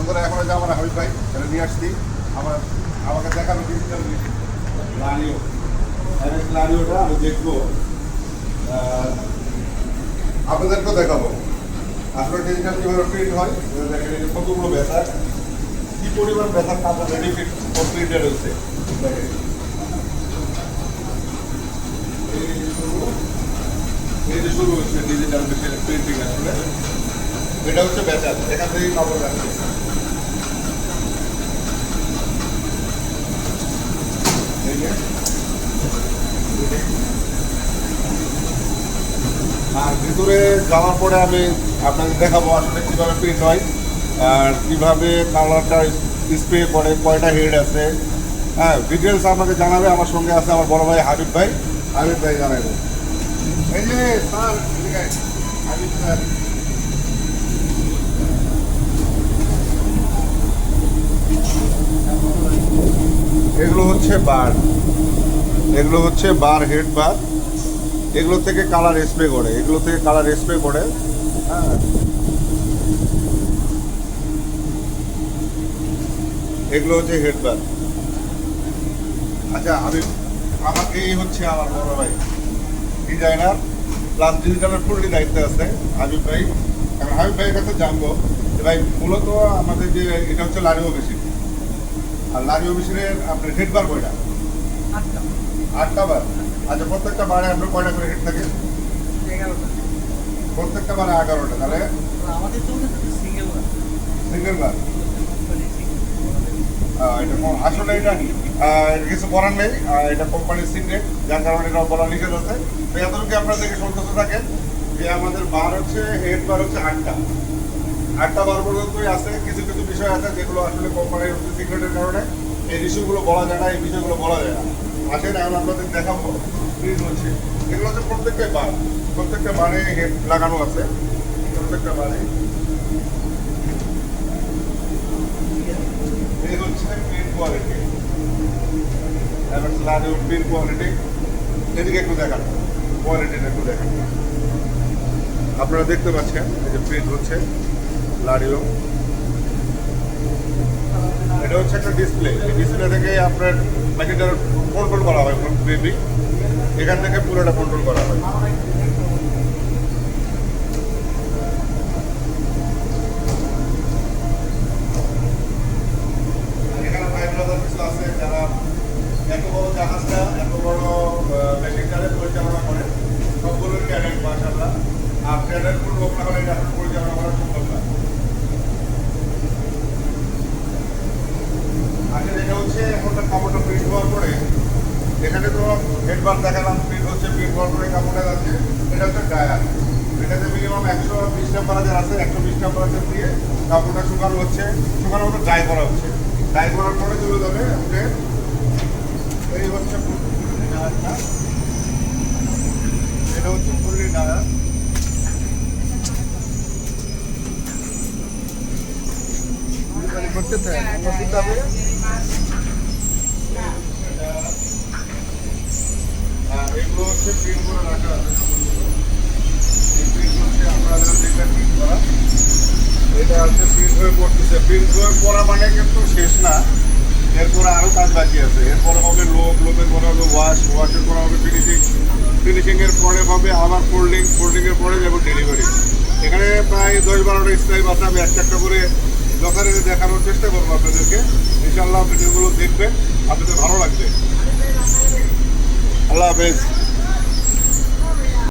করে এখন যে আমার হাবিব ভাই এটা নিয়ে আসছি আমাকে দেখানো ডিজিটাল লারিও লারিওটা আমি দেখবো আপনাদেরকেও দেখাবো আসলে ডিজিটাল কীভাবে প্রিন্ট হয় দেখেন এই কতগুলো ব্যথা কী পরিমাণ ব্যথা কাপড় রেডি কমপ্লিটেড হচ্ছে দেখেন এই যে শুরু হচ্ছে ডিজিটাল প্রিন্টিং আসলে এটা হচ্ছে বেচার এখান থেকেই কাপড় রাখছে আর ভিতরে যাওয়ার পরে আমি আপনাদের দেখাবো আসলে কীভাবে প্রিন্ট হয় আর কীভাবে কালারটা স্প্রে করে কয়টা হেড আছে হ্যাঁ ডিটেলস আমাকে জানাবে আমার সঙ্গে আছে আমার বড় ভাই হাবিব ভাই জানাবে এই যে স্যার হাবিব স্যার এগুলো হচ্ছে বার হেড বার এগুলো থেকে কালার স্প্রে করে হ্যাঁ এগুলো হচ্ছে হেড বার আচ্ছা এই হচ্ছে আমার বড় ভাই ডিজাইনার প্লাস ডিজিটালের ফুললি দায়িত্বে আছে হাবিব ভাই কারণ হাবিব ভাইয়ের কাছে জানবো যে ভাই মূলত আমাদের যে এটা হচ্ছে লারিও মেশিন আর লারিও মেশিনের আপনার হেড বার কয়টা 8টা বার আচ্ছা প্রত্যেকটা বারে আপনার কয়টা করে হেড থাকে 11টা প্রত্যেকটা বারে 11টা তাহলে আমাদের তো সিঙ্গেল বার এটা আসলে এটা কিছু করার নেই এটা কোম্পানির সিক্রেট যার কারণে এটা বলা নিষেধ আছে তো এতটুকু আপনাদেরকে সন্তুষ্ট থাকেন যে আমাদের বার হচ্ছে হেড বার হচ্ছে 8টা বার পর্যন্তই আছে কিছু কিছু বিষয় আছে যেগুলো আসলে কোম্পানির সিক্রেটের কারণে এই ইস্যুগুলো বলা যায় না এই বিষয়গুলো বলা যায় না আসেন এখন আপনাদের দেখাবো প্রিন্ট হচ্ছে এগুলো হচ্ছে প্রত্যেকটা বারে হেড লাগানো আছে প্রত্যেকটা বারে এই হচ্ছে প্রিন্ট কোয়ালিটি প্রিন্ট কোয়ালিটি এদিকে একটু দেখান কোয়ালিটিটা একটু দেখান আপনারা দেখতে পাচ্ছেন এই যে প্রিন্ট হচ্ছে লারিও এটা হচ্ছে একটা ডিসপ্লে এই ডিসপ্লে থেকে আপনার ম্যাগনেটার কন্ট্রোল করা হয় বেবি এখান থেকে পুরোটা কন্ট্রোল করা হয় এখানে ফাইভ ব্রাদার কিছু আছে যারা এত বড় জাহাজটা এত বড় মেশিনটারে পরিচালনা করে সবগুলোর ট্যালেন্ট মাশাআল্লাহ আর ট্যালেন্ট ফুল লোক না হলে এটা পরিচালনা করা সম্ভব না আচ্ছা এটা হচ্ছে এখন কাপড়টা প্রিন্ট হওয়ার পরে এখানে তো হেডবার দেখালাম প্রিন্ট হওয়ার পরে কাপড়টা যাচ্ছে এটা হচ্ছে ডায়ার এটাতে মিনিমাম 120 টেম্পারেচার আছে 120 টেম্পারেচার দিয়ে কাপড়টা শুকানো মতো ড্রাই করা হচ্ছে ড্রাই করার পরে চলে যাবে ওকে এই হচ্ছে ডায়ারটা এটা হচ্ছে ফুললি ডায়ার করতে হবে এগুলো হচ্ছে প্রিন্ট করে রাখা আছে এই প্রিন্ট হচ্ছে আপনাদের যেটা প্রিন্ট করা এটা হচ্ছে প্রিন্ট হয়ে পড়তেছে প্রিন্ট হয়ে পড়া মানে কিন্তু শেষ না এরপরে আরও কাজ বাকি আছে এরপরে হবে লোকের পরে হবে ওয়াশের পরে হবে ফিনিশিংয়ের পরে হবে আবার ফোল্ডিংয়ের পরে যাবে ডেলিভারি এখানে প্রায় 10-12টা স্টাইল আছে আমি একটা করে যথারীতি দেখানোর চেষ্টা করবো আপনাদেরকে ইনশাআল্লাহ ভিডিওগুলো দেখবেন আপনাদের ভালো লাগবে আল্লাহ হাফেজ